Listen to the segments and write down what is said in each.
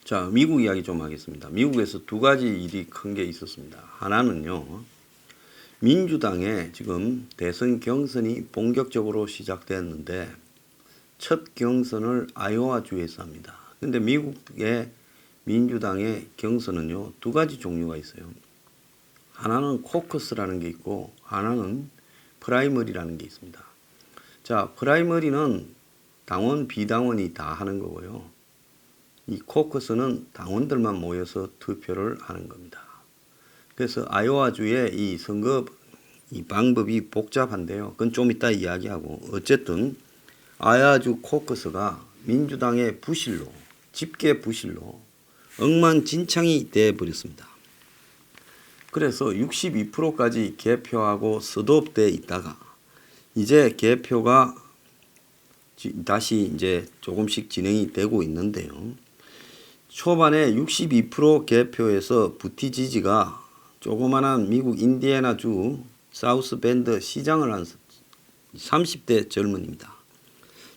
자, 미국 이야기 좀 하겠습니다. 미국에서 두 가지 일이 큰 게 있었습니다. 하나는요, 민주당의 지금 대선 경선이 본격적으로 시작됐는데 첫 경선을 아이오와주에서 합니다. 근데 미국의 민주당의 경선은요, 두 가지 종류가 있어요. 하나는 코커스라는 게 있고 하나는 프라이머리라는 게 있습니다. 자, 프라이머리는 당원, 비당원이 다 하는 거고요. 이 코커스는 당원들만 모여서 투표를 하는 겁니다. 그래서 아이오와주의 이 선거 이 방법이 복잡한데요. 그건 좀 이따 이야기하고, 어쨌든 아이오와주 코커스가 민주당의 부실로, 집계 부실로 엉망진창이 되어버렸습니다. 그래서 62%까지 개표하고 스톱돼 있다가 이제 개표가 다시 이제 조금씩 진행이 되고 있는데요. 초반에 62% 개표에서 부티지지가 조그만한 미국 인디애나주 사우스 벤드 시장을 한 30대 젊은입니다.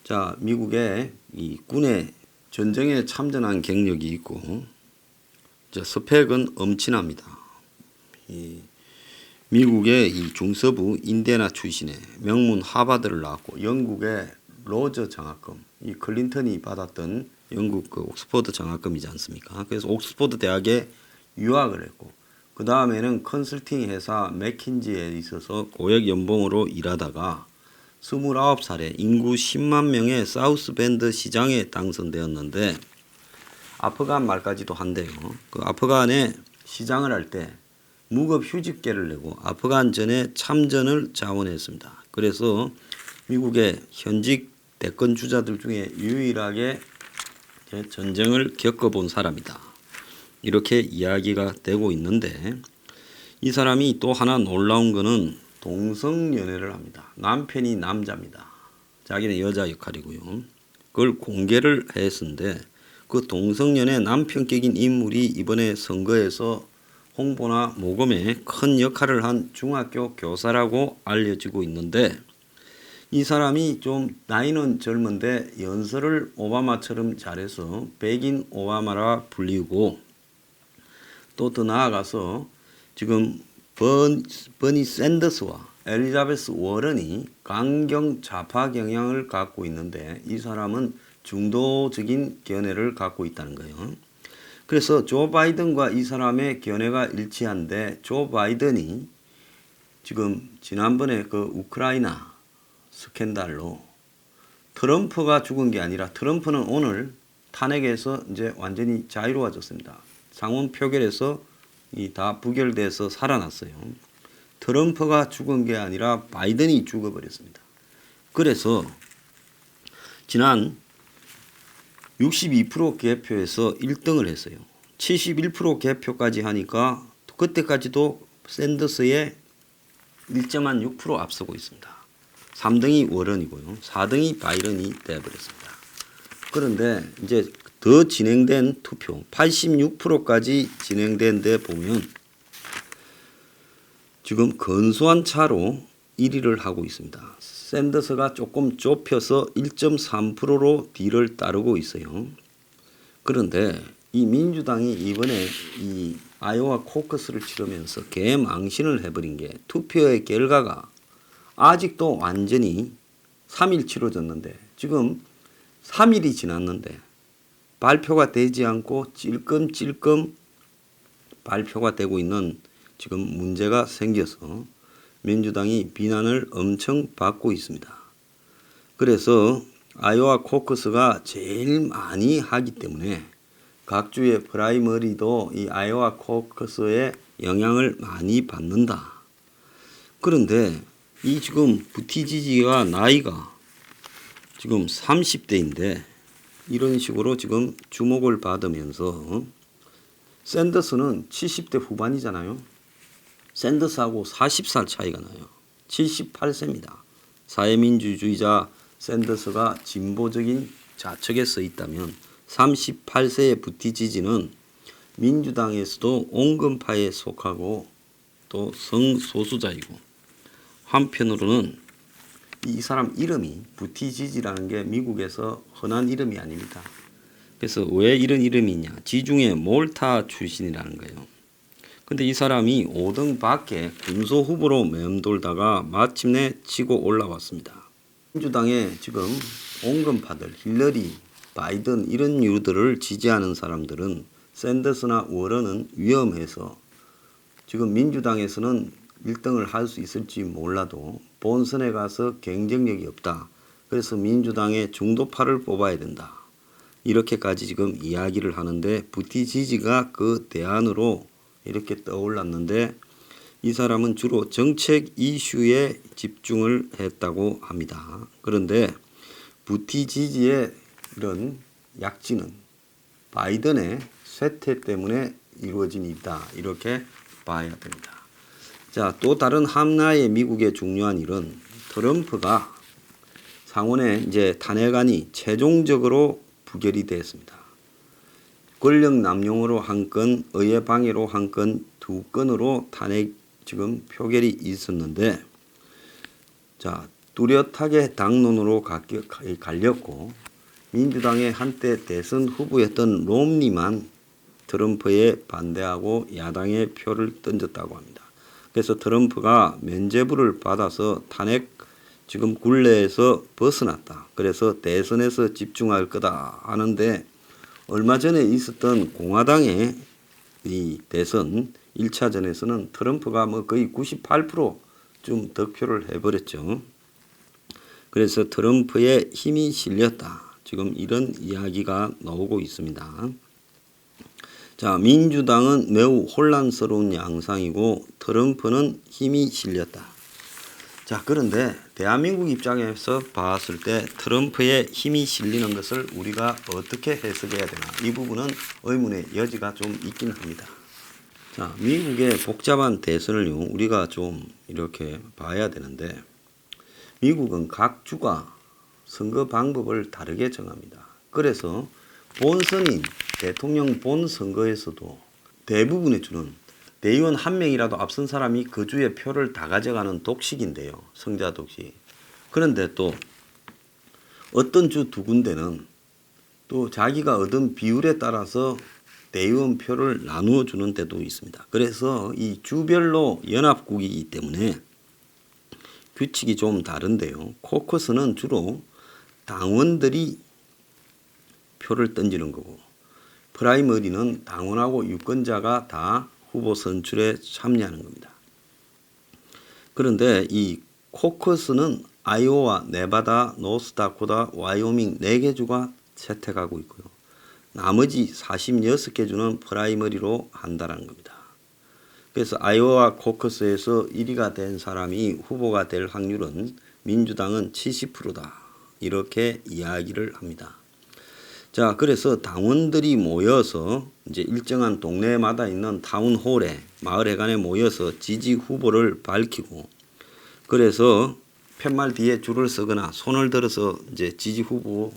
자, 미국의 이 군의 전쟁에 참전한 경력이 있고, 스펙은 엄친합니다. 미국의 이 중서부 인디애나 출신의 명문 하버드를 나왔고, 영국의 로저 장학금, 이 클린턴이 받았던 영국 그 옥스퍼드 장학금이지 않습니까? 그래서 옥스퍼드 대학에 유학을 했고, 그 다음에는 컨설팅 회사 맥킨지에 있어서 고액 연봉으로 일하다가 29살에 인구 10만 명의 사우스 벤드 시장에 당선되었는데, 아프간 말까지도 한대요. 그 아프간에 시장을 할 때 무급 휴직계를 내고 아프간전에 참전을 자원했습니다. 그래서 미국의 현직 대권 주자들 중에 유일하게 전쟁을 겪어본 사람이다. 이렇게 이야기가 되고 있는데, 이 사람이 또 하나 놀라운 거는 동성연애를 합니다. 남편이 남자입니다. 자기는 여자 역할이고요. 그걸 공개를 했는데, 그 동성연애 남편격인 인물이 이번에 선거에서 홍보나 모금에 큰 역할을 한 중학교 교사라고 알려지고 있는데, 이 사람이 좀 나이는 젊은데 연설을 오바마처럼 잘해서 백인 오바마라 불리고, 또 더 나아가서 지금 버니 샌더스와 엘리자베스 워런이 강경 좌파 경향을 갖고 있는데, 이 사람은 중도적인 견해를 갖고 있다는 거예요. 그래서 조 바이든과 이 사람의 견해가 일치한데, 조 바이든이 지금 지난번에 그 우크라이나 스캔들로 트럼프가 죽은 게 아니라, 트럼프는 오늘 탄핵에서 이제 완전히 자유로워졌습니다. 상원 표결에서 다 부결돼서 살아났어요. 트럼프가 죽은 게 아니라 바이든이 죽어버렸습니다. 그래서 지난 62% 개표에서 1등을 했어요. 71% 개표까지 하니까 그때까지도 샌더스의 1.6% 앞서고 있습니다. 3등이 워런이고요. 4등이 바이든이 되어버렸습니다. 그런데 이제 더 진행된 투표 86%까지 진행된 데 보면 지금 근소한 차로 1위를 하고 있습니다. 샌더스가 조금 좁혀서 1.3%로 뒤를 따르고 있어요. 그런데 이 민주당이 이번에 이 아이오와 코커스를 치르면서 개망신을 해버린 게, 투표의 결과가 아직도 완전히 3일 치러졌는데, 지금 3일이 지났는데 발표가 되지 않고 찔끔찔끔 발표가 되고 있는 지금 문제가 생겨서 민주당이 비난을 엄청 받고 있습니다. 그래서 아이오와 코커스가 제일 많이 하기 때문에 각 주의 프라이머리도 이 아이오와 코커스의 영향을 많이 받는다. 그런데 이 지금 부티지지가 나이가 지금 30대인데 이런 식으로 지금 주목을 받으면서, 샌더스는 70대 후반이잖아요. 샌더스하고 40살 차이가 나요. 78세입니다. 사회민주주의자 샌더스가 진보적인 좌측에 서 있다면 38세의 부티지지는 민주당에서도 온건파에 속하고 또 성소수자이고, 한편으로는 이 사람 이름이 부티지지라는 게 미국에서 흔한 이름이 아닙니다. 그래서 왜 이런 이름이냐? 지중해 몰타 출신이라는 거예요. 근데 이 사람이 5등 밖에 군소 후보로 맴돌다가 마침내 치고 올라왔습니다. 민주당의 지금 온건파들, 힐러리, 바이든 이런 유들을 지지하는 사람들은 샌더스나 워런은 위험해서 지금 민주당에서는 1등을 할 수 있을지 몰라도 본선에 가서 경쟁력이 없다. 그래서 민주당의 중도파를 뽑아야 된다. 이렇게까지 지금 이야기를 하는데 부티지지가 그 대안으로 이렇게 떠올랐는데 이 사람은 주로 정책 이슈에 집중을 했다고 합니다. 그런데 부티지지의 이런 약진은 바이든의 쇠퇴 때문에 이루어진 일이다. 이렇게 봐야 됩니다. 자, 또 다른 하나의 미국의 중요한 일은 트럼프가 상원에 이제 탄핵안이 최종적으로 부결이 됐습니다. 권력 남용으로 한 건, 의회 방해로 한 건, 2건으로 탄핵 지금 표결이 있었는데, 자, 뚜렷하게 당론으로 갈렸고, 민주당의 한때 대선 후보였던 롬니만 트럼프에 반대하고 야당의 표를 던졌다고 합니다. 그래서 트럼프가 면죄부를 받아서 탄핵 지금 굴레에서 벗어났다. 그래서 대선에서 집중할 거다 하는데 얼마 전에 있었던 공화당의 이 대선 1차전에서는 트럼프가 뭐 거의 98%좀 득표를 해버렸죠. 그래서 트럼프의 힘이 실렸다. 지금 이런 이야기가 나오고 있습니다. 자, 민주당은 매우 혼란스러운 양상이고 트럼프는 힘이 실렸다. 자, 그런데 대한민국 입장에서 봤을 때 트럼프의 힘이 실리는 것을 우리가 어떻게 해석해야 되나? 이 부분은 의문의 여지가 좀 있긴 합니다. 자, 미국의 복잡한 대선을요, 우리가 좀 이렇게 봐야 되는데 미국은 각 주가 선거 방법을 다르게 정합니다. 그래서 본선인 대통령 본선거에서도 대부분의 주는 대의원 한 명이라도 앞선 사람이 그 주의 표를 다 가져가는 독식인데요. 성자 독식. 그런데 또 어떤 주 두 군데는 또 자기가 얻은 비율에 따라서 대의원 표를 나누어 주는 데도 있습니다. 그래서 이 주별로 연합국이기 때문에 규칙이 좀 다른데요. 코커스는 주로 당원들이 표를 던지는 거고 프라이머리는 당원하고 유권자가 다 후보 선출에 참여하는 겁니다. 그런데 이 코커스는 아이오와, 네바다, 노스다코다, 와이오밍 4개 주가 채택하고 있고요. 나머지 46개 주는 프라이머리로 한다는 겁니다. 그래서 아이오와 코커스에서 1위가 된 사람이 후보가 될 확률은 민주당은 70%다. 이렇게 이야기를 합니다. 자, 그래서 당원들이 모여서 이제 일정한 동네마다 있는 타운홀에 마을 회관에 모여서 지지 후보를 밝히고 그래서 팻말 뒤에 줄을 서거나 손을 들어서 이제 지지 후보를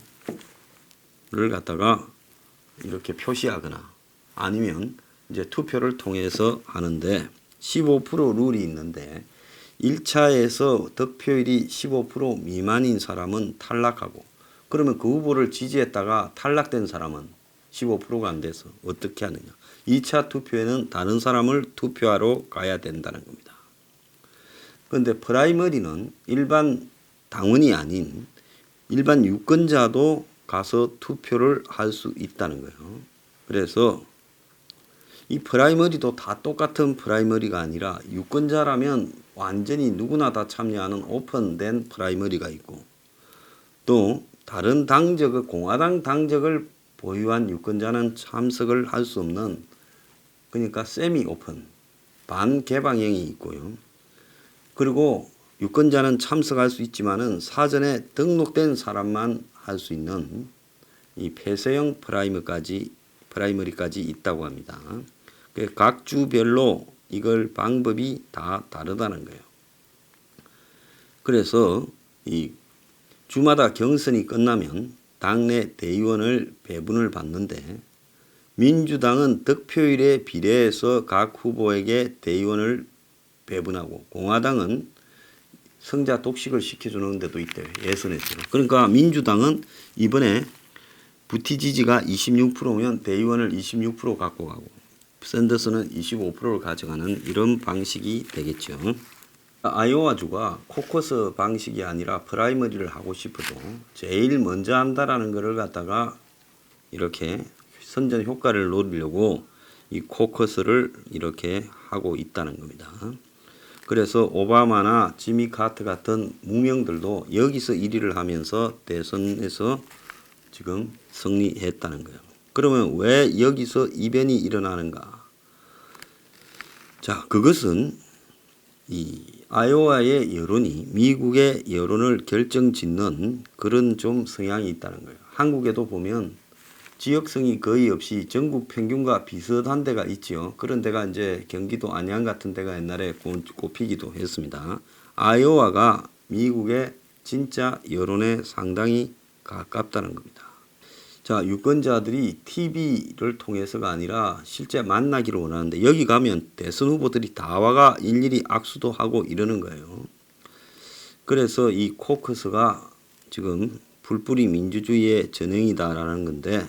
갖다가 이렇게 표시하거나 아니면 이제 투표를 통해서 하는데 15% 룰이 있는데 1차에서 득표율이 15% 미만인 사람은 탈락하고 그러면 그 후보를 지지했다가 탈락된 사람은 15%가 안 돼서 어떻게 하느냐. 2차 투표에는 다른 사람을 투표하러 가야 된다는 겁니다. 그런데 프라이머리는 일반 당원이 아닌 일반 유권자도 가서 투표를 할 수 있다는 거예요. 그래서 이 프라이머리도 다 똑같은 프라이머리가 아니라 유권자라면 완전히 누구나 다 참여하는 오픈된 프라이머리가 있고 또 다른 당적을 공화당 당적을 보유한 유권자는 참석을 할 수 없는 그러니까 세미 오픈 반개방형이 있고요. 그리고 유권자는 참석할 수 있지만은 사전에 등록된 사람만 할 수 있는 이 폐쇄형 프라이머리까지 있다고 합니다. 각 주별로 이걸 방법이 다 다르다는 거예요. 그래서 이 주마다 경선이 끝나면 당내 대의원을 배분을 받는데 민주당은 득표율에 비례해서 각 후보에게 대의원을 배분하고 공화당은 성자 독식을 시켜주는 데도 있대요. 예선에서. 그러니까 민주당은 이번에 부티지지가 26%면 대의원을 26% 갖고 가고 샌더스는 25%를 가져가는 이런 방식이 되겠죠. 아이오와주가 코커스 방식이 아니라 프라이머리를 하고 싶어도 제일 먼저 한다라는 것을 갖다가 이렇게 선전 효과를 노리려고 이 코커스를 이렇게 하고 있다는 겁니다. 그래서 오바마나 지미 카터 같은 무명들도 여기서 1위를 하면서 대선에서 지금 승리했다는 거예요. 그러면 왜 여기서 이변이 일어나는가? 자, 그것은 이 아이오와의 여론이 미국의 여론을 결정짓는 그런 좀 성향이 있다는 거예요. 한국에도 보면 지역성이 거의 없이 전국 평균과 비슷한 데가 있지요. 그런 데가 이제 경기도 안양 같은 데가 옛날에 꼽히기도 했습니다. 아이오와가 미국의 진짜 여론에 상당히 가깝다는 겁니다. 자, 유권자들이 TV를 통해서가 아니라 실제 만나기를 원하는데 여기 가면 대선 후보들이 다 와가 일일이 악수도 하고 이러는 거예요. 그래서 이 코커스가 지금 불뿌리 민주주의의 전형이다라는 건데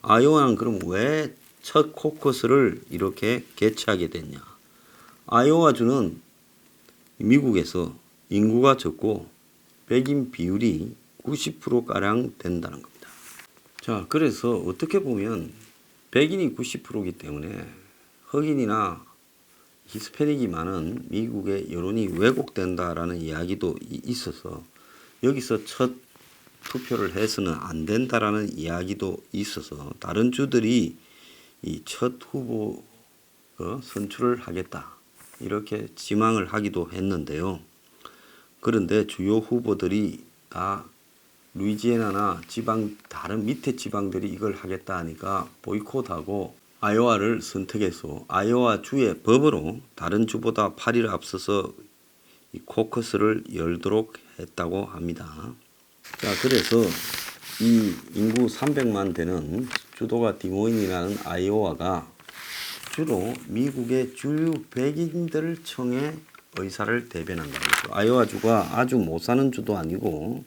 아이오와는 그럼 왜 첫 코커스를 이렇게 개최하게 됐냐? 아이오와주는 미국에서 인구가 적고 백인 비율이 90%가량 된다는 겁니다. 자, 그래서 어떻게 보면 백인이 90%이기 때문에 흑인이나 히스패닉이 많은 미국의 여론이 왜곡된다라는 이야기도 있어서 여기서 첫 투표를 해서는 안 된다라는 이야기도 있어서 다른 주들이 이 첫 후보 선출을 하겠다 이렇게 지망을 하기도 했는데요. 그런데 주요 후보들이 다 루이지애나나 지방 다른 밑에 지방들이 이걸 하겠다 하니까 보이콧하고 아이오와를 선택해서 아이오와 주의 법으로 다른 주보다 8일 앞서서 이 코커스를 열도록 했다고 합니다. 자, 그래서 이 인구 300만 되는 주도가 디모인이라는 아이오와가 주로 미국의 주류 백인들 청의 의사를 대변한다는 거죠. 아이오와주가 아주 못 사는 주도 아니고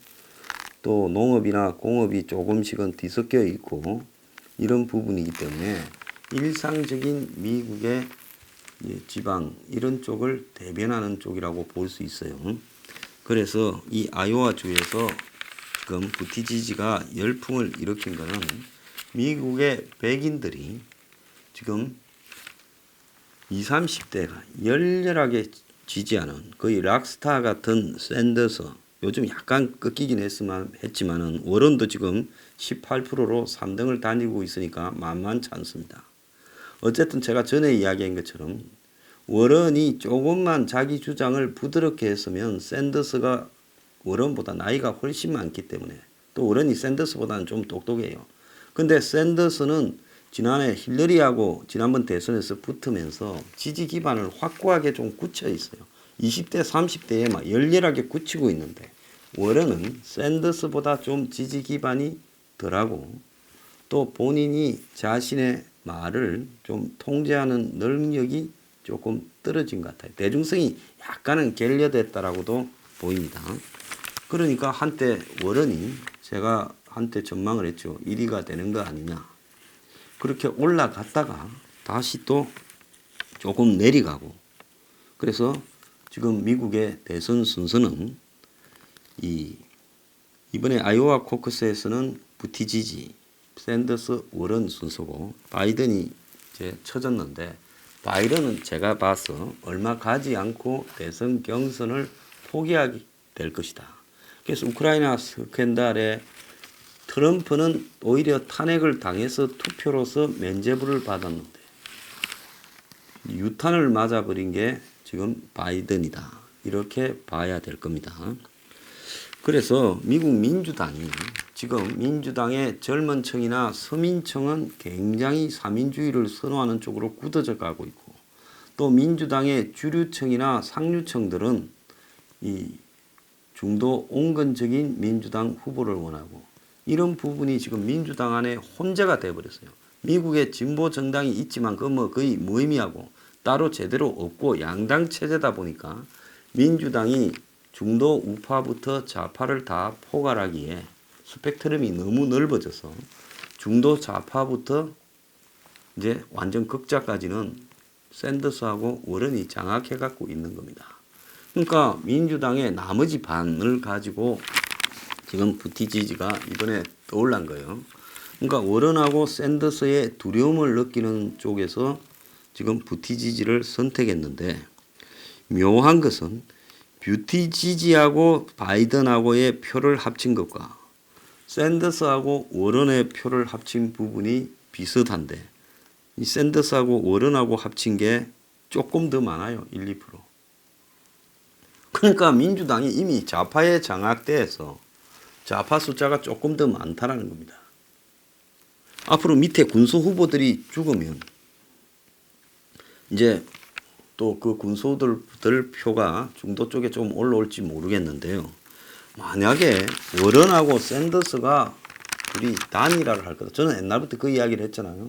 또 농업이나 공업이 조금씩은 뒤섞여 있고 이런 부분이기 때문에 일상적인 미국의 지방 이런 쪽을 대변하는 쪽이라고 볼 수 있어요. 그래서 이 아이오와주에서 지금 부티지지가 열풍을 일으킨 것은 미국의 백인들이 지금 20, 30대가 열렬하게 지지하는 거의 락스타 같은 샌더스 요즘 약간 꺾이긴 했지만은 워런도 지금 18%로 3등을 다니고 있으니까 만만치 않습니다. 어쨌든 제가 전에 이야기한 것처럼 워런이 조금만 자기 주장을 부드럽게 했으면 샌더스가 워런보다 나이가 훨씬 많기 때문에 또 워런이 샌더스보다는 좀 똑똑해요. 근데 샌더스는 지난해 힐러리하고 지난번 대선에서 붙으면서 지지 기반을 확고하게 좀 굳혀 있어요. 20대 30대에 막 열렬하게 굳히고 있는데 워런은 샌더스보다 좀 지지 기반이 덜하고 또 본인이 자신의 말을 좀 통제하는 능력이 조금 떨어진 것 같아요. 대중성이 약간은 결여됐다라고도 보입니다. 그러니까 한때 워런이 제가 한때 전망을 했죠. 1위가 되는 거 아니냐. 그렇게 올라갔다가 다시 또 조금 내려가고 그래서 지금 미국의 대선 순서는 이번에 아이오와 코커스에서는 부티지지, 샌더스, 워런 순서고 바이든이 이제 쳐졌는데 바이든은 제가 봐서 얼마 가지 않고 대선 경선을 포기하게 될 것이다. 그래서 우크라이나 스캔들에 트럼프는 오히려 탄핵을 당해서 투표로서 면죄부를 받았는데 유탄을 맞아버린 게 지금 바이든이다. 이렇게 봐야 될 겁니다. 그래서 미국 민주당이 지금 민주당의 젊은 층이나 서민층은 굉장히 사민주의를 선호하는 쪽으로 굳어져 가고 있고 또 민주당의 주류층이나 상류층들은 이 중도 온건적인 민주당 후보를 원하고 이런 부분이 지금 민주당 안에 혼재가 되어버렸어요. 미국에 진보 정당이 있지만 그 뭐 거의 무의미하고 따로 제대로 없고 양당 체제다 보니까 민주당이 중도 우파부터 좌파를 다 포괄하기에 스펙트럼이 너무 넓어져서 중도 좌파부터 이제 완전 극좌까지는 샌더스하고 워런이 장악해 갖고 있는 겁니다. 그러니까 민주당의 나머지 반을 가지고 지금 부티지지가 이번에 떠올란 거예요. 그러니까 워런하고 샌더스의 두려움을 느끼는 쪽에서 지금 부티지지를 선택했는데 묘한 것은 부티지지하고 바이든하고의 표를 합친 것과 샌더스하고 워런의 표를 합친 부분이 비슷한데 이 샌더스하고 워런하고 합친 게 조금 더 많아요. 1, 2%. 그러니까 민주당이 이미 좌파에 장악돼서 좌파 숫자가 조금 더 많다라는 겁니다. 앞으로 밑에 군소 후보들이 죽으면 이제 또 그 군소들 표가 중도 쪽에 좀 올라올지 모르겠는데요. 만약에 워런하고 샌더스가 둘이 단일화를 할 거다. 저는 옛날부터 그 이야기를 했잖아요.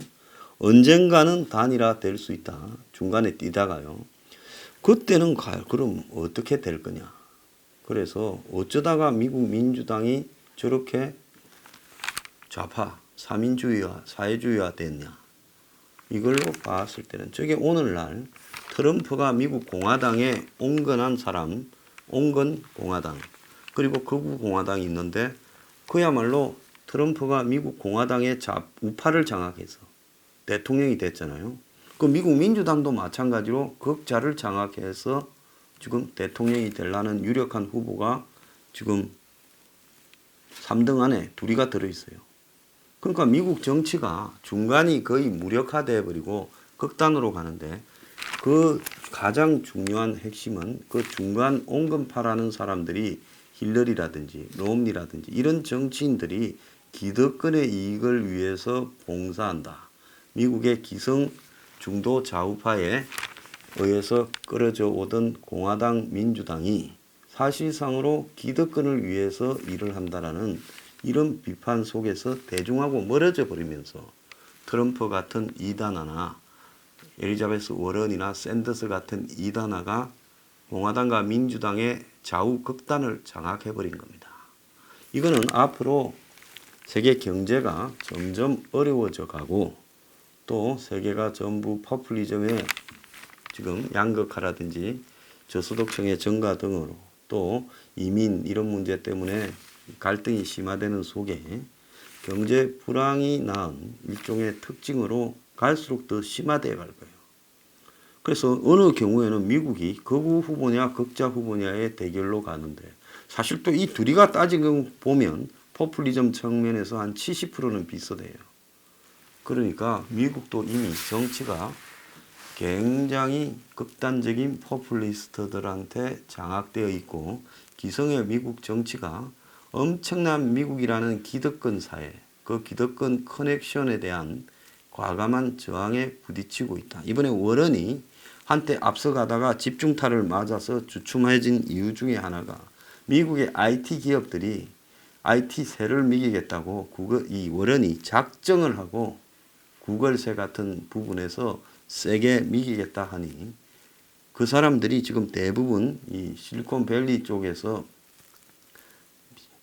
언젠가는 단일화 될 수 있다. 중간에 뛰다가요. 그때는 그럼 어떻게 될 거냐. 그래서 어쩌다가 미국 민주당이 저렇게 좌파, 사민주의와 사회주의화 됐냐. 이걸로 봤을 때는 저게 오늘날 트럼프가 미국 공화당에 온건한 사람, 온건 공화당, 그리고 극우 공화당이 있는데 그야말로 트럼프가 미국 공화당의 우파를 장악해서 대통령이 됐잖아요. 그 미국 민주당도 마찬가지로 극좌를 장악해서 지금 대통령이 되려는 유력한 후보가 지금 3등 안에 둘이가 들어있어요. 그러니까 미국 정치가 중간이 거의 무력화돼 버리고 극단으로 가는데 그 가장 중요한 핵심은 그 중간 온건파라는 사람들이 힐러리라든지 롬니라든지 이런 정치인들이 기득권의 이익을 위해서 봉사한다. 미국의 기성 중도 좌우파에 의해서 끌어져 오던 공화당 민주당이 사실상으로 기득권을 위해서 일을 한다라는 이런 비판 속에서 대중하고 멀어져 버리면서 트럼프 같은 이단화나 엘리자베스 워런이나 샌더스 같은 이단화가 공화당과 민주당의 좌우 극단을 장악해 버린 겁니다. 이거는 앞으로 세계 경제가 점점 어려워져 가고 또 세계가 전부 포퓰리즘에 지금 양극화라든지 저소득층의 증가 등으로 또 이민 이런 문제 때문에 갈등이 심화되는 속에 경제 불황이 낳은 일종의 특징으로 갈수록 더 심화되어 갈 거예요. 그래서 어느 경우에는 미국이 극우 후보냐 극좌 후보냐의 대결로 가는데 사실 또 이 둘이가 따지고 보면 포퓰리즘 측면에서 한 70%는 비슷해요. 그러니까 미국도 이미 정치가 굉장히 극단적인 포퓰리스트들한테 장악되어 있고 기성의 미국 정치가 엄청난 미국이라는 기득권 사회, 그 기득권 커넥션에 대한 과감한 저항에 부딪히고 있다. 이번에 워런이 한때 앞서가다가 집중타를 맞아서 주춤해진 이유 중에 하나가 미국의 IT 기업들이 IT세를 미기겠다고 이 워런이 작정을 하고 구글세 같은 부분에서 세게 미기겠다 하니 그 사람들이 지금 대부분 이 실리콘밸리 쪽에서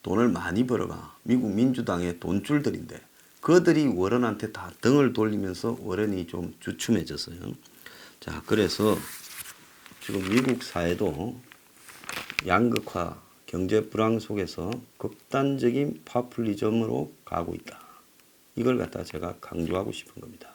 돈을 많이 벌어가 미국 민주당의 돈줄들인데 그들이 워런한테 다 등을 돌리면서 워런이 좀 주춤해졌어요. 자, 그래서 지금 미국 사회도 양극화, 경제 불황 속에서 극단적인 파퓰리즘으로 가고 있다. 이걸 갖다 제가 강조하고 싶은 겁니다.